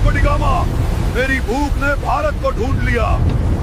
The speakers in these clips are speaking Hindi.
वास्को डी गामा, मेरी भूख ने भारत को ढूंढ लिया।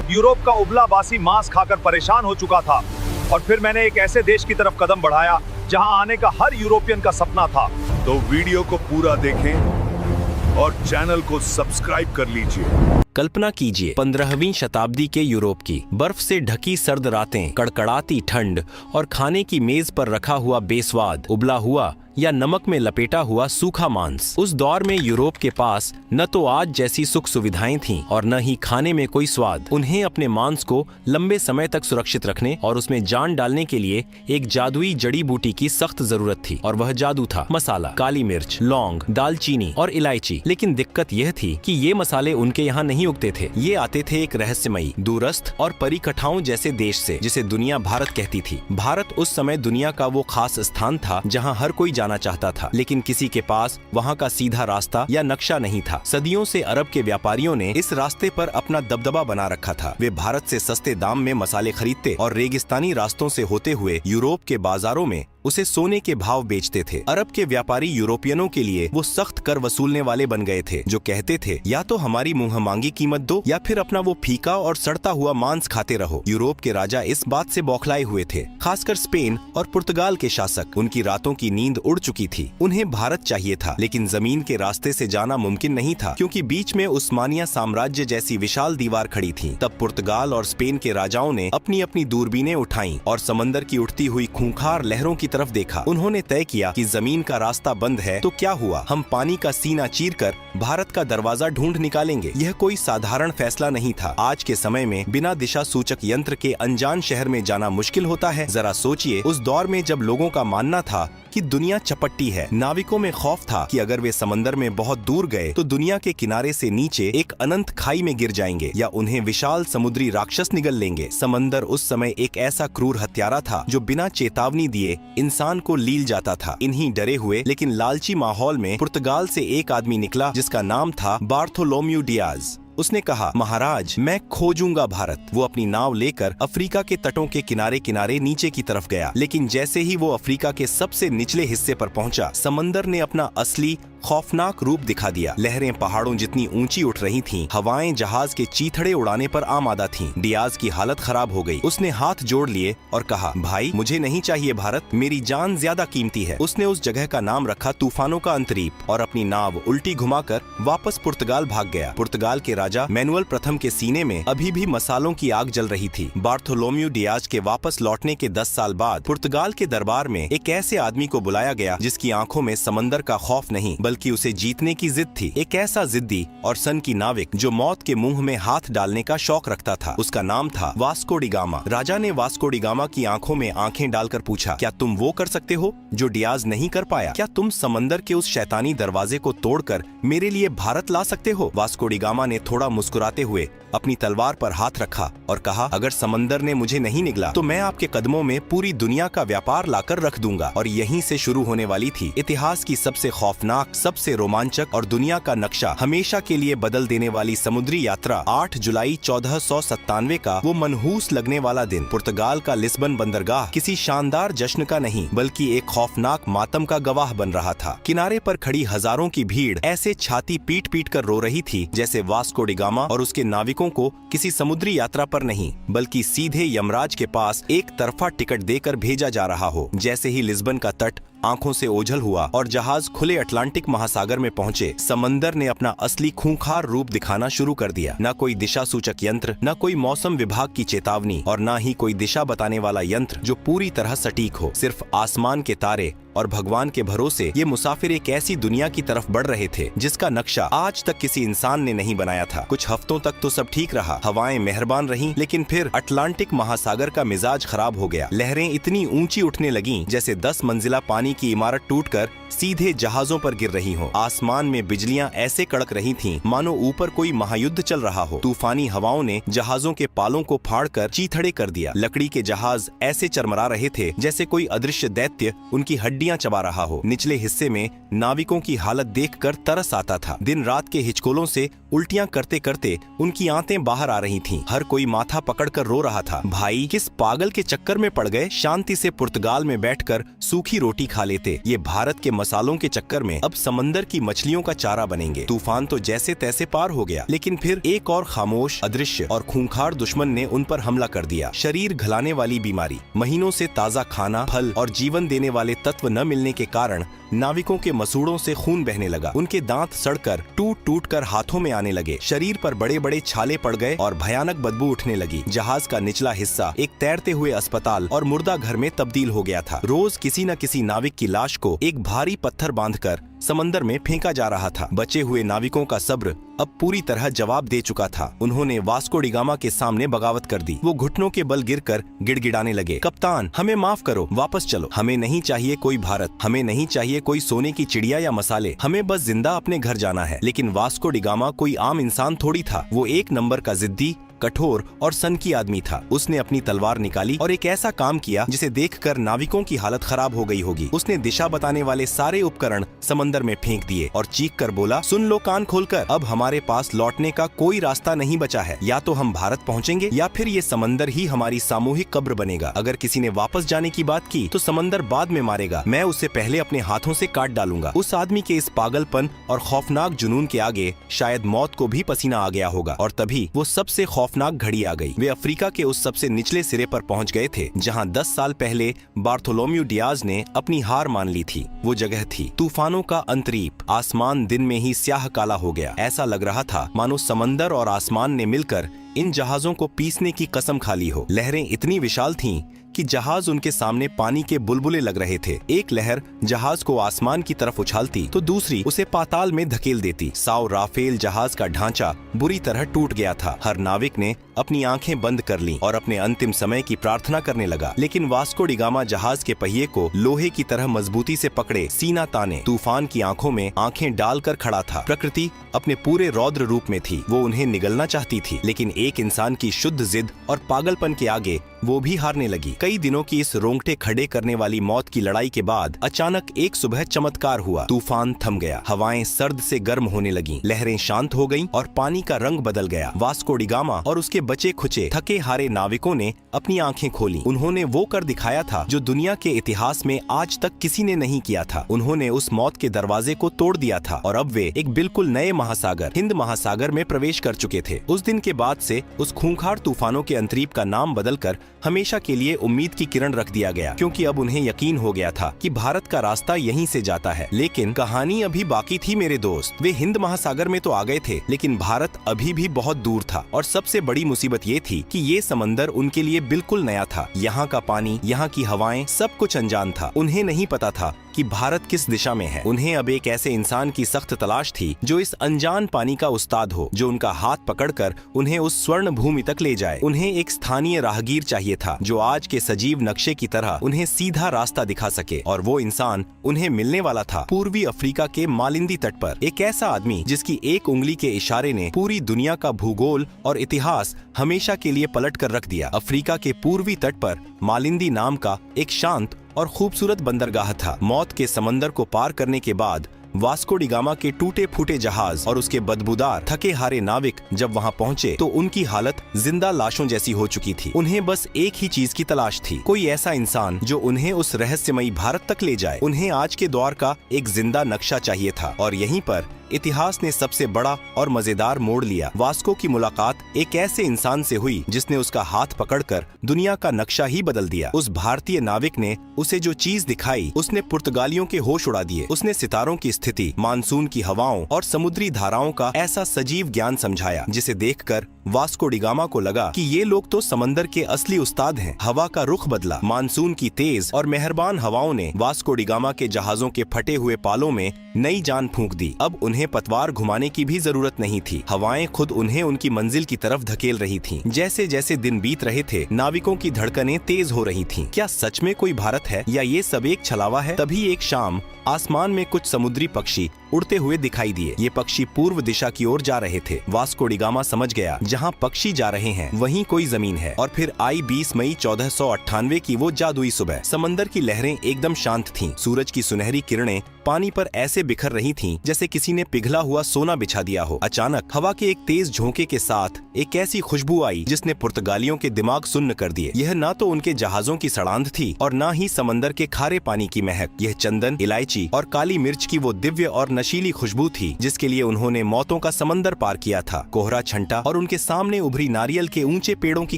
यूरोप का उबला बासी मांस खाकर परेशान हो चुका था और फिर मैंने एक ऐसे देश की तरफ कदम बढ़ाया जहां आने का हर यूरोपियन का सपना था। तो वीडियो को पूरा देखें और चैनल को सब्सक्राइब कर लीजिए। कल्पना कीजिए 15वीं शताब्दी के यूरोप की बर्फ से ढकी सर्द रातें, कड़कड़ाती ठंड और खाने की मेज पर रखा हुआ बेस्वाद उबला हुआ या नमक में लपेटा हुआ सूखा मांस। उस दौर में यूरोप के पास न तो आज जैसी सुख सुविधाएं थीं और न ही खाने में कोई स्वाद। उन्हें अपने मांस को लंबे समय तक सुरक्षित रखने और उसमें जान डालने के लिए एक जादुई जड़ी बूटी की सख्त जरूरत थी और वह जादू था मसाला, काली मिर्च, लौंग, दालचीनी और इलायची। लेकिन दिक्कत यह थी कि ये मसाले उनके यहाँ नहीं उगते थे। ये आते थे एक रहस्यमयी, दूरस्थ और परिकठाओं जैसे देश से, जिसे दुनिया भारत कहती थी। भारत उस समय दुनिया का वो खास स्थान था जहाँ हर कोई जाना चाहता था, लेकिन किसी के पास वहाँ का सीधा रास्ता या नक्शा नहीं था। सदियों से अरब के व्यापारियों ने इस रास्ते पर अपना दबदबा बना रखा था। वे भारत से सस्ते दाम में मसाले खरीदते और रेगिस्तानी रास्तों से होते हुए यूरोप के बाजारों में उसे सोने के भाव बेचते थे। अरब के व्यापारी यूरोपियनों के लिए वो सख्त कर वसूलने वाले बन गए थे, जो कहते थे या तो हमारी मुंह मांगी कीमत दो या फिर अपना वो फीका और सड़ता हुआ मांस खाते रहो। यूरोप के राजा इस बात से बौखलाए हुए थे, खासकर स्पेन और पुर्तगाल के शासक। उनकी रातों की नींद उड़ चुकी थी। उन्हें भारत चाहिए था, लेकिन जमीन के रास्ते से जाना मुमकिन नहीं था, क्योंकि बीच में उस्मानिया साम्राज्य जैसी विशाल दीवार खड़ी थी। तब पुर्तगाल और स्पेन के राजाओं ने अपनी अपनी दूरबीनें उठाई और समंदर की उठती हुई खूंखार लहरों की तरफ देखा। उन्होंने तय किया कि जमीन का रास्ता बंद है तो क्या हुआ, हम पानी का सीना चीरकर भारत का दरवाजा ढूंढ निकालेंगे। यह कोई साधारण फैसला नहीं था। आज के समय में बिना दिशा सूचक यंत्र के अनजान शहर में जाना मुश्किल होता है। जरा सोचिए, उस दौर में जब लोगों का मानना था कि दुनिया चपट्टी है। नाविकों में खौफ था कि अगर वे समंदर में बहुत दूर गए तो दुनिया के किनारे से नीचे एक अनंत खाई में गिर जाएंगे या उन्हें विशाल समुद्री राक्षस निगल लेंगे। समंदर उस समय एक ऐसा क्रूर हत्यारा था जो बिना चेतावनी दिए इंसान को लील जाता था। इन्हीं डरे हुए लेकिन लालची माहौल में पुर्तगाल से एक आदमी निकला जिसका नाम था बार्थोलोम्यू डियाज। उसने कहा, महाराज, मैं खोजूंगा भारत। वो अपनी नाव लेकर अफ्रीका के तटों के किनारे किनारे नीचे की तरफ गया, लेकिन जैसे ही वो अफ्रीका के सबसे निचले हिस्से पर पहुंचा, समंदर ने अपना असली खौफनाक रूप दिखा दिया। लहरें पहाड़ों जितनी ऊंची उठ रही थीं, हवाएं जहाज के चीथड़े उड़ाने पर आमादा थीं। डियाज की हालत खराब हो गई। उसने हाथ जोड़ लिए और कहा, भाई, मुझे नहीं चाहिए भारत, मेरी जान ज्यादा कीमती है। उसने उस जगह का नाम रखा तूफानों का अंतरीप और अपनी नाव उल्टी घुमाकर वापस पुर्तगाल भाग गया। पुर्तगाल के राजा मैनुअल प्रथम के सीने में अभी भी मसालों की आग जल रही थी। बार्थोलोम्यू डियाज के वापस लौटने के 10 साल बाद पुर्तगाल के दरबार में एक ऐसे आदमी को बुलाया गया जिसकी आंखों में समंदर का खौफ नहीं बल्कि उसे जीतने की जिद थी। एक ऐसा जिद्दी और सन की नाविक जो मौत के मुंह में हाथ डालने का शौक रखता था। उसका नाम था वास्को डी गामा। राजा ने वास्को डी गामा की आंखों में आंखें डालकर पूछा, क्या तुम वो कर सकते हो जो डियाज नहीं कर पाया? क्या तुम समंदर के उस शैतानी दरवाजे को तोड़कर मेरे लिए भारत ला सकते हो? वास्को डी गामा ने थोड़ा मुस्कुराते हुए अपनी तलवार पर हाथ रखा और कहा, अगर समंदर ने मुझे नहीं निगला तो मैं आपके कदमों में पूरी दुनिया का व्यापार लाकर रख दूंगा। और यहीं से शुरू होने वाली थी इतिहास की सबसे खौफनाक, सबसे रोमांचक और दुनिया का नक्शा हमेशा के लिए बदल देने वाली समुद्री यात्रा। 8 जुलाई 1497 का वो मनहूस लगने वाला दिन। पुर्तगाल का लिस्बन बंदरगाह किसी शानदार जश्न का नहीं बल्कि एक खौफनाक मातम का गवाह बन रहा था। किनारे पर खड़ी हजारों की भीड़ ऐसे छाती पीट पीट कर रो रही थी जैसे वास्को डी गामा और उसके नाविकों को किसी समुद्री यात्रा पर नहीं बल्कि सीधे यमराज के पास एक तरफा टिकट देकर भेजा जा रहा हो। जैसे ही लिस्बन का तट आंखों से ओझल हुआ और जहाज खुले अटलांटिक महासागर में पहुंचे, समंदर ने अपना असली खूंखार रूप दिखाना शुरू कर दिया। न कोई दिशा सूचक यंत्र, न कोई मौसम विभाग की चेतावनी और न ही कोई दिशा बताने वाला यंत्र जो पूरी तरह सटीक हो। सिर्फ आसमान के तारे और भगवान के भरोसे ये मुसाफिर एक ऐसी दुनिया की तरफ बढ़ रहे थे जिसका नक्शा आज तक किसी इंसान ने नहीं बनाया था। कुछ हफ्तों तक तो सब ठीक रहा, हवाएं मेहरबान रहीं, लेकिन फिर अटलांटिक महासागर का मिजाज खराब हो गया। लहरें इतनी ऊंची उठने लगीं जैसे 10 मंजिला पानी की इमारत टूटकर सीधे जहाजों पर गिर रही हो। आसमान में बिजलियां ऐसे कड़क रही थीं मानो ऊपर कोई महायुद्ध चल रहा हो। तूफानी हवाओं ने जहाजों के पालों को फाड़कर चीथड़े कर दिया। लकड़ी के जहाज ऐसे चरमरा रहे थे जैसे कोई अदृश्य दैत्य उनकी हड्डियां चबा रहा हो। निचले हिस्से में नाविकों की हालत देखकर तरस आता था। दिन रात के हिचकोलों से उल्टियां करते करते उनकी आंतें बाहर आ रही थीं। हर कोई माथा पकड़कर रो रहा था। भाई किस पागल के चक्कर में पड़ गए, शांति से पुर्तगाल में बैठकर सूखी रोटी खा लेते। ये भारत के मसालों के चक्कर में अब समंदर की मछलियों का चारा बनेंगे। तूफान तो जैसे तैसे पार हो गया, लेकिन फिर एक और खामोश, अदृश्य और खूंखार दुश्मन ने उन पर हमला कर दिया। शरीर घलाने वाली बीमारी, महीनों से ताजा खाना, फल और जीवन देने वाले तत्व न मिलने के कारण नाविकों के मसूड़ों से खून बहने लगा। उनके दांत सड़कर टूट टूट कर हाथों में आने लगे। शरीर पर बड़े बड़े छाले पड़ गए और भयानक बदबू उठने लगी। जहाज का निचला हिस्सा एक तैरते हुए अस्पताल और मुर्दा घर में तब्दील हो गया था। रोज किसी न किसी नाविक की लाश को एक भारी पत्थर बांधकर समंदर में फेंका जा रहा था। बचे हुए नाविकों का सब्र अब पूरी तरह जवाब दे चुका था। उन्होंने वास्को डी गामा के सामने बगावत कर दी। वो घुटनों के बल गिरकर गिड़गिड़ाने लगे, कप्तान हमें माफ करो, वापस चलो। हमें नहीं चाहिए कोई भारत, हमें नहीं चाहिए कोई सोने की चिड़िया या मसाले, हमें बस जिंदा अपने घर जाना है। लेकिन वास्को डी गामा कोई आम इंसान थोड़ी था। वो एक नंबर का जिद्दी, कठोर और सनकी आदमी था। उसने अपनी तलवार निकाली और एक ऐसा काम किया जिसे देखकर नाविकों की हालत खराब हो गई होगी। उसने दिशा बताने वाले सारे उपकरण समंदर में फेंक दिए और चीख कर बोला, सुन लो कान खोलकर, अब हमारे पास लौटने का कोई रास्ता नहीं बचा है। या तो हम भारत पहुंचेंगे या फिर ये समंदर ही हमारी सामूहिक कब्र बनेगा। अगर किसी ने वापस जाने की बात की तो समंदर बाद में मारेगा, मैं उसे पहले अपने हाथों से काट डालूंगा। उस आदमी के इस पागलपन और खौफनाक जुनून के आगे शायद मौत को भी पसीना आ गया होगा। और तभी वो सबसे खौफनाक घड़ी आ गई। वे अफ्रीका के उस सबसे निचले सिरे पर पहुंच गए थे जहां 10 साल पहले बार्थोलोम्यू डियाज ने अपनी हार मान ली थी। वो जगह थी तूफानों का अंतरीप। आसमान दिन में ही स्याह काला हो गया। ऐसा लग रहा था मानो समंदर और आसमान ने मिलकर इन जहाजों को पीसने की कसम खा ली हो। लहरें इतनी विशाल थीं कि जहाज उनके सामने पानी के बुलबुले लग रहे थे। एक लहर जहाज को आसमान की तरफ उछालती तो दूसरी उसे पाताल में धकेल देती। साओ राफेल जहाज का ढांचा बुरी तरह टूट गया था। हर नाविक ने अपनी आंखें बंद कर लीं और अपने अंतिम समय की प्रार्थना करने लगा। लेकिन वास्को डी गामा जहाज के पहिए को लोहे की तरह मजबूती से पकड़े सीना ताने तूफान की आंखों में आंखें डालकर खड़ा था। प्रकृति अपने पूरे रौद्र रूप में थी। वो उन्हें निगलना चाहती थी, लेकिन एक इंसान की शुद्ध जिद और पागलपन के आगे वो भी हारने लगी। कई दिनों की इस रोंगटे खड़े करने वाली मौत की लड़ाई के बाद अचानक एक सुबह चमत्कार हुआ। तूफान थम गया, हवाएं सर्द से गर्म होने लगीं, लहरें शांत हो गईं और पानी का रंग बदल गया। वास्को डी गामा और उसके बचे खुचे थके हारे नाविकों ने अपनी आंखें खोली। उन्होंने वो कर दिखाया था जो दुनिया के इतिहास में आज तक किसी ने नहीं किया था। उन्होंने उस मौत के दरवाजे को तोड़ दिया था और अब वे एक बिल्कुल नए महासागर, हिंद महासागर में प्रवेश कर चुके थे। उस दिन के बाद से उस खूंखार तूफानों के अंतरीप का नाम बदलकर हमेशा के लिए उम्मीद की किरण रख दिया गया, क्योंकि अब उन्हें यकीन हो गया था कि भारत का रास्ता यहीं से जाता है। लेकिन कहानी अभी बाकी थी मेरे दोस्त। वे हिंद महासागर में तो आ गए थे, लेकिन भारत अभी भी बहुत दूर था। और सबसे बड़ी मुसीबत ये थी कि ये समंदर उनके लिए बिल्कुल नया था। यहाँ का पानी, यहाँ की हवाएं, सब कुछ अनजान था। उन्हें नहीं पता था कि भारत किस दिशा में है। उन्हें अब एक ऐसे इंसान की सख्त तलाश थी जो इस अनजान पानी का उस्ताद हो, जो उनका हाथ पकड़कर उन्हें उस स्वर्ण भूमि तक ले जाए। उन्हें एक स्थानीय राहगीर चाहिए था जो आज के सजीव नक्शे की तरह उन्हें सीधा रास्ता दिखा सके। और वो इंसान उन्हें मिलने वाला था पूर्वी अफ्रीका के मालिंदी तट पर। एक ऐसा आदमी जिसकी एक उंगली के इशारे ने पूरी दुनिया का भूगोल और इतिहास हमेशा के लिए पलट कर रख दिया। अफ्रीका के पूर्वी तट पर मालिंदी नाम का एक शांत और खूबसूरत बंदरगाह था। मौत के समंदर को पार करने के बाद वास्को डी गामा के टूटे फूटे जहाज और उसके बदबूदार थके हारे नाविक जब वहां पहुंचे तो उनकी हालत जिंदा लाशों जैसी हो चुकी थी। उन्हें बस एक ही चीज की तलाश थी, कोई ऐसा इंसान जो उन्हें उस रहस्यमयी भारत तक ले जाए। उन्हें आज के दौर का एक जिंदा नक्शा चाहिए था। और यहीं पर इतिहास ने सबसे बड़ा और मजेदार मोड़ लिया। वास्को की मुलाकात एक ऐसे इंसान से हुई जिसने उसका हाथ पकड़कर दुनिया का नक्शा ही बदल दिया। उस भारतीय नाविक ने उसे जो चीज दिखाई उसने पुर्तगालियों के होश उड़ा दिए। उसने सितारों की स्थिति, मानसून की हवाओं और समुद्री धाराओं का ऐसा सजीव ज्ञान समझाया जिसे देखकर वास्को डी गामा को लगा कि ये लोग तो समंदर के असली उस्ताद हैं। हवा का रुख बदला। मानसून की तेज और मेहरबान हवाओं ने वास्को डी गामा के जहाजों के फटे हुए पालों में नई जान फूंक दी। अब उन्हें पतवार घुमाने की भी जरूरत नहीं थी। हवाएं खुद उन्हें उनकी मंजिल की तरफ धकेल रही थीं। जैसे जैसे दिन बीत रहे थे, नाविकों की धड़कनें तेज हो रही थीं। क्या सच में कोई भारत है या ये सब एक छलावा है? तभी एक शाम आसमान में कुछ समुद्री पक्षी उड़ते हुए दिखाई दिए। ये पक्षी पूर्व दिशा की ओर जा रहे थे। वास्को डी गामा समझ गया, जहाँ पक्षी जा रहे हैं वहीं कोई जमीन है। और फिर आई 20 मई 1498 की वो जादुई सुबह। समंदर की लहरें एकदम शांत थीं। सूरज की सुनहरी किरणें पानी पर ऐसे बिखर रही थीं जैसे किसी ने पिघला हुआ सोना बिछा दिया हो। अचानक हवा के एक तेज झोंके के साथ एक ऐसी खुशबू आई जिसने पुर्तगालियों के दिमाग सुन्न कर दिए। यह ना तो उनके जहाजों की सड़ांध थी और ना ही समंदर के खारे पानी की महक। यह चंदन, इलायची और काली मिर्च की वो दिव्य और नशीली खुशबू थी जिसके लिए उन्होंने मौतों का समंदर पार किया था। कोहरा छंटा और उनके सामने उभरी नारियल के ऊंचे पेड़ों की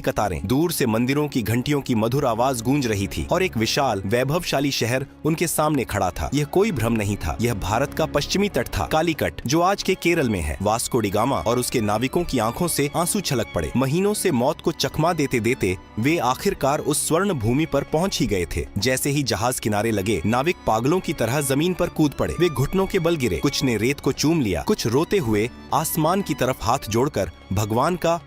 कतारें। दूर से मंदिरों की घंटियों की मधुर आवाज गूंज रही थी और एक विशाल वैभवशाली शहर उनके सामने खड़ा था। यह कोई भ्रम नहीं था, यह भारत का पश्चिमी तट था, कालीकट, जो आज के केरल में है। वास्को डी गामा और उसके नाविकों की आंखों से आंसू छलक पड़े। महीनों से मौत को चकमा देते देते वे आखिरकार उस स्वर्ण भूमि पर पहुंच ही गए थे। जैसे ही जहाज किनारे लगे, नाविक पागलों की तरह जमीन पर कूद पड़े। वे घुटनों के बल गिरे, कुछ ने रेत को चूम लिया, कुछ रोते हुए आसमान की तरफ हाथ जोड़कर भगवान का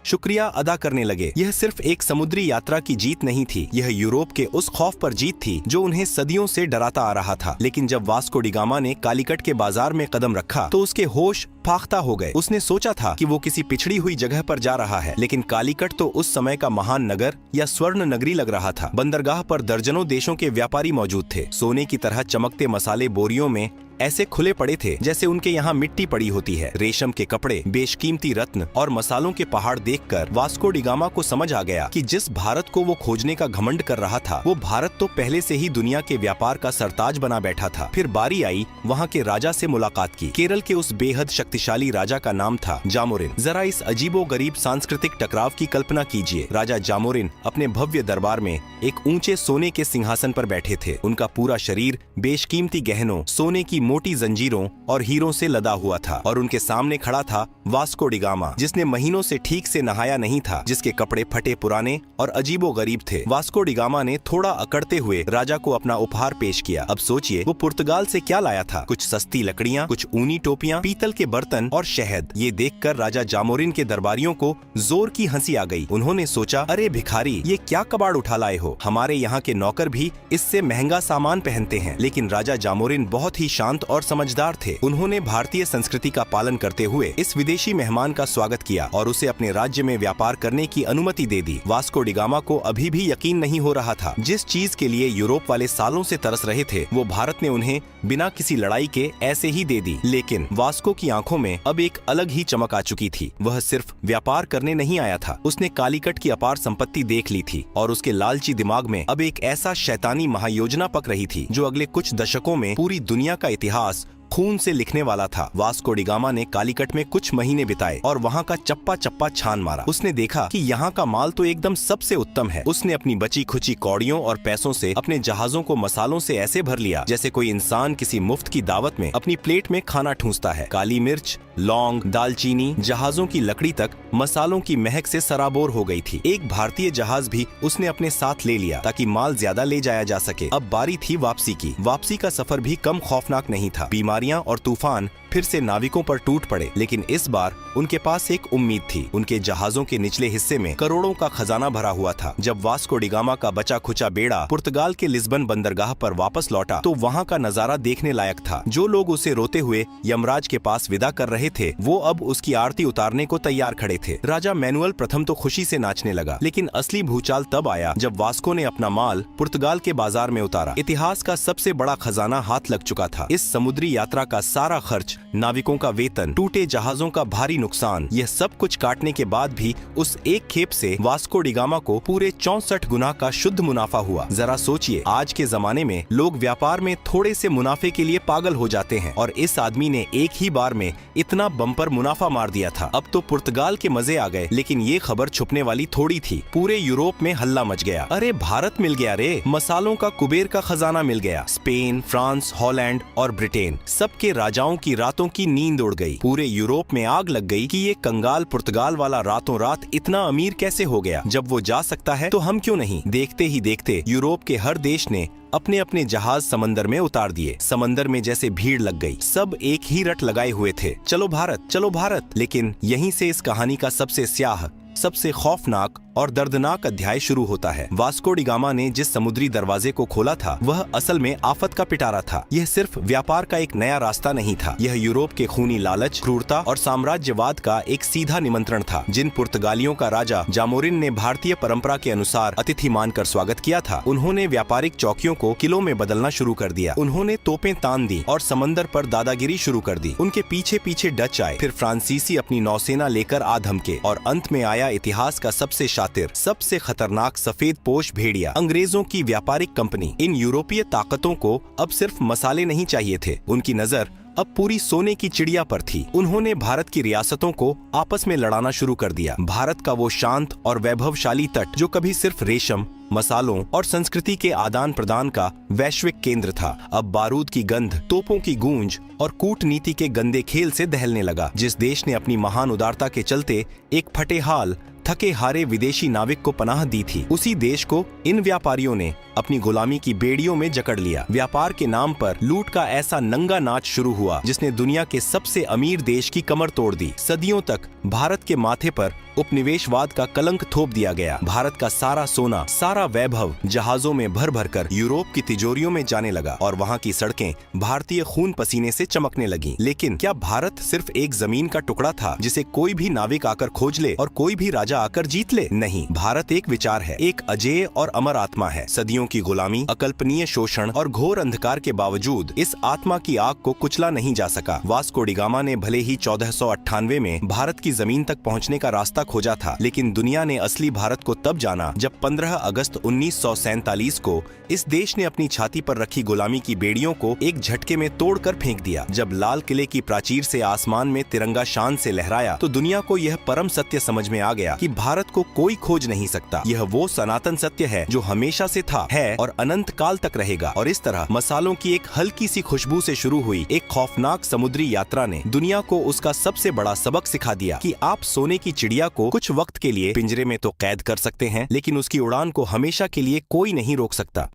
शुक्रिया अदा करने लगे। यह सिर्फ एक समुद्री यात्रा की जीत नहीं थी, यह यूरोप के उस खौफ पर जीत थी जो उन्हें सदियों से डराता आ रहा था। लेकिन जब वास्को डी गामा ने कालीकट के बाजार में कदम रखा तो उसके होश फाख्ता हो गए। उसने सोचा था कि वो किसी पिछड़ी हुई जगह पर जा रहा है, लेकिन कालीकट तो उस समय का महान नगर या स्वर्ण नगरी लग रहा था। बंदरगाह पर दर्जनों देशों के व्यापारी मौजूद थे। सोने की तरह चमकते मसाले बोरियों में ऐसे खुले पड़े थे जैसे उनके यहाँ मिट्टी पड़ी होती है। रेशम के कपड़े, बेशकीमती रत्न और मसालों के पहाड़ देखकर वास्को डी गामा को समझ आ गया कि जिस भारत को वो खोजने का घमंड कर रहा था, वो भारत तो पहले से ही दुनिया के व्यापार का सरताज बना बैठा था। फिर बारी आई वहाँ के राजा से मुलाकात की। केरल के उस बेहद शक्तिशाली राजा का नाम था जामोरिन। जरा इस अजीबो गरीब सांस्कृतिक टकराव की कल्पना कीजिए। राजा जामोरिन अपने भव्य दरबार में एक ऊंचे सोने के सिंहासन पर बैठे थे। उनका पूरा शरीर बेशकीमती गहनों, सोने की मोटी जंजीरों और हीरों से लदा हुआ था और उनके सामने खड़ा था वास्को डी गामा, जिसने महीनों से ठीक से नहाया नहीं था, जिसके कपड़े फटे पुराने और अजीबो गरीब थे। वास्को डी गामा ने थोड़ा अकड़ते हुए राजा को अपना उपहार पेश किया। अब सोचिए वो पुर्तगाल से क्या लाया था। कुछ सस्ती लकड़ियाँ, कुछ ऊनी टोपियाँ, पीतल के बर्तन और शहद। ये देखकर राजा जामोरिन के दरबारियों को जोर की हंसी आ गई। उन्होंने सोचा, अरे भिखारी, ये क्या कबाड़ उठा लाए हो? हमारे यहाँ के नौकर भी इससे महंगा सामान पहनते हैं। लेकिन राजा जामोरिन बहुत ही शांत और समझदार थे। उन्होंने भारतीय संस्कृति का पालन करते हुए इस विदेशी मेहमान का स्वागत किया और उसे अपने राज्य में व्यापार करने की अनुमति दे दी। वास्को डी गामा को अभी भी यकीन नहीं हो रहा था। जिस चीज के लिए यूरोप वाले सालों से तरस रहे थे, वो भारत ने उन्हें बिना किसी लड़ाई के ऐसे ही दे दी। लेकिन वास्को की आंखों में अब एक अलग ही चमक आ चुकी थी। वह सिर्फ व्यापार करने नहीं आया था, उसने कालीकट की अपार संपत्ति देख ली थी और उसके लालची दिमाग में अब एक ऐसा शैतानी महायोजना पक रही थी जो अगले कुछ दशकों में पूरी दुनिया का इतिहास खून से लिखने वाला था। वास्को डी गामा ने कालीकट में कुछ महीने बिताए और वहाँ का चप्पा चप्पा छान मारा। उसने देखा कि यहाँ का माल तो एकदम सबसे उत्तम है। उसने अपनी बची खुची कौड़ियों और पैसों से अपने जहाजों को मसालों से ऐसे भर लिया जैसे कोई इंसान किसी मुफ्त की दावत में अपनी प्लेट में खाना ठूंसता है। काली मिर्च, लौंग, दालचीनी, जहाजों की लकड़ी तक मसालों की महक से सराबोर हो गई थी। एक भारतीय जहाज भी उसने अपने साथ ले लिया ताकि माल ज्यादा ले जाया जा सके। अब बारी थी वापसी की। वापसी का सफर भी कम खौफनाक नहीं था। बीमारियां और तूफान फिर से नाविकों पर टूट पड़े, लेकिन इस बार उनके पास एक उम्मीद थी। उनके जहाजों के निचले हिस्से में करोड़ों का खजाना भरा हुआ था। जब वास्को डी गामा का बचा खुचा बेड़ा पुर्तगाल के लिस्बन बंदरगाह पर वापस लौटा तो वहाँ का नजारा देखने लायक था। जो लोग उसे रोते हुए यमराज के पास विदा कर रहे थे, वो अब उसकी आरती उतारने को तैयार खड़े थे। राजा मैनुअल प्रथम तो खुशी से नाचने लगा, लेकिन असली भूचाल तब आया जब वास्को ने अपना माल पुर्तगाल के बाजार में उतारा। इतिहास का सबसे बड़ा खजाना हाथ लग चुका था। इस समुद्री यात्रा का सारा खर्च, नाविकों का वेतन, टूटे जहाजों का भारी नुकसान, यह सब कुछ काटने के बाद भी उस एक खेप से वास्को डी गामा को पूरे 64 गुना का शुद्ध मुनाफा हुआ। जरा सोचिए, आज के जमाने में लोग व्यापार में थोड़े से मुनाफे के लिए पागल हो जाते हैं और इस आदमी ने एक ही बार में इतना बम्पर मुनाफा मार दिया था। अब तो पुर्तगाल के मजे आ गए, लेकिन ये खबर छुपने वाली थोड़ी थी। पूरे यूरोप में हल्ला मच गया। अरे भारत मिल गया रे, मसालों का कुबेर का खजाना मिल गया। स्पेन, फ्रांस, हॉलैंड और ब्रिटेन, सबके राजाओं की रातों की नींद उड़ गई। पूरे यूरोप में आग लग गई कि ये कंगाल पुर्तगाल वाला रातों रात इतना अमीर कैसे हो गया। जब वो जा सकता है तो हम क्यों नहीं। देखते ही देखते यूरोप के हर देश ने अपने अपने जहाज समंदर में उतार दिए। समंदर में जैसे भीड़ लग गई। सब एक ही रट लगाए हुए थे, चलो भारत, चलो भारत। लेकिन यहीं से इस कहानी का सबसे स्याह सबसे खौफनाक और दर्दनाक अध्याय शुरू होता है। वास्को डी गामा ने जिस समुद्री दरवाजे को खोला था वह असल में आफत का पिटारा था। यह सिर्फ व्यापार का एक नया रास्ता नहीं था, यह यूरोप के खूनी लालच, क्रूरता और साम्राज्यवाद का एक सीधा निमंत्रण था। जिन पुर्तगालियों का राजा जामोरिन ने भारतीय परंपरा के अनुसार अतिथि मानकर स्वागत किया था, उन्होंने व्यापारिक चौकियों को किलों में बदलना शुरू कर दिया। उन्होंने तोपें तान दी और समंदर पर दादागिरी शुरू कर दी। उनके पीछे पीछे डच आए, फिर फ्रांसीसी अपनी नौसेना लेकर आ धमके और अंत में आया इतिहास का सबसे शातिर, सबसे खतरनाक सफेद पोश भेड़िया, अंग्रेजों की व्यापारिक कंपनी। इन यूरोपीय ताकतों को अब सिर्फ मसाले नहीं चाहिए थे, उनकी नजर अब पूरी सोने की चिड़िया पर थी। उन्होंने भारत की रियासतों को आपस में लड़ाना शुरू कर दिया। भारत का वो शांत और वैभवशाली तट जो कभी सिर्फ रेशम, मसालों और संस्कृति के आदान प्रदान का वैश्विक केंद्र था, अब बारूद की गंध, तोपों की गूंज और कूटनीति के गंदे खेल से दहलने लगा। जिस देश ने अपनी महान उदारता के चलते एक फटेहाल, थके हारे विदेशी नाविक को पनाह दी थी, उसी देश को इन व्यापारियों ने अपनी गुलामी की बेड़ियों में जकड़ लिया। व्यापार के नाम पर लूट का ऐसा नंगा नाच शुरू हुआ जिसने दुनिया के सबसे अमीर देश की कमर तोड़ दी। सदियों तक भारत के माथे पर उपनिवेशवाद का कलंक थोप दिया गया। भारत का सारा सोना, सारा वैभव जहाजों में भर भर कर यूरोप की तिजोरियों में जाने लगा और वहाँ की सड़कें भारतीय खून पसीने से चमकने लगी। लेकिन क्या भारत सिर्फ एक जमीन का टुकड़ा था जिसे कोई भी नाविक आकर खोज ले और कोई भी राजा आकर जीत ले? नहीं, भारत एक विचार है, एक अजेय और अमर आत्मा है। सदियों की गुलामी, अकल्पनीय शोषण और घोर अंधकार के बावजूद इस आत्मा की आग को कुचला नहीं जा सका। वास्को डी गामा ने भले ही 1498 में भारत की जमीन तक पहुंचने का रास्ता खोजा था, लेकिन दुनिया ने असली भारत को तब जाना जब 15 अगस्त 1947 को इस देश ने अपनी छाती पर रखी गुलामी की बेड़ियों को एक झटके में तोड़कर फेंक दिया। जब लाल किले की प्राचीर से आसमान में तिरंगा शान से लहराया तो दुनिया को यह परम सत्य समझ में आ गया कि भारत को कोई खोज नहीं सकता। यह वो सनातन सत्य है जो हमेशा से था, है और अनंत काल तक रहेगा। और इस तरह मसालों की एक हल्की सी खुशबू से शुरू हुई एक खौफनाक समुद्री यात्रा ने दुनिया को उसका सबसे बड़ा सबक सिखा दिया कि आप सोने की चिड़िया को कुछ वक्त के लिए पिंजरे में तो कैद कर सकते हैं, लेकिन उसकी उड़ान को हमेशा के लिए कोई नहीं रोक सकता।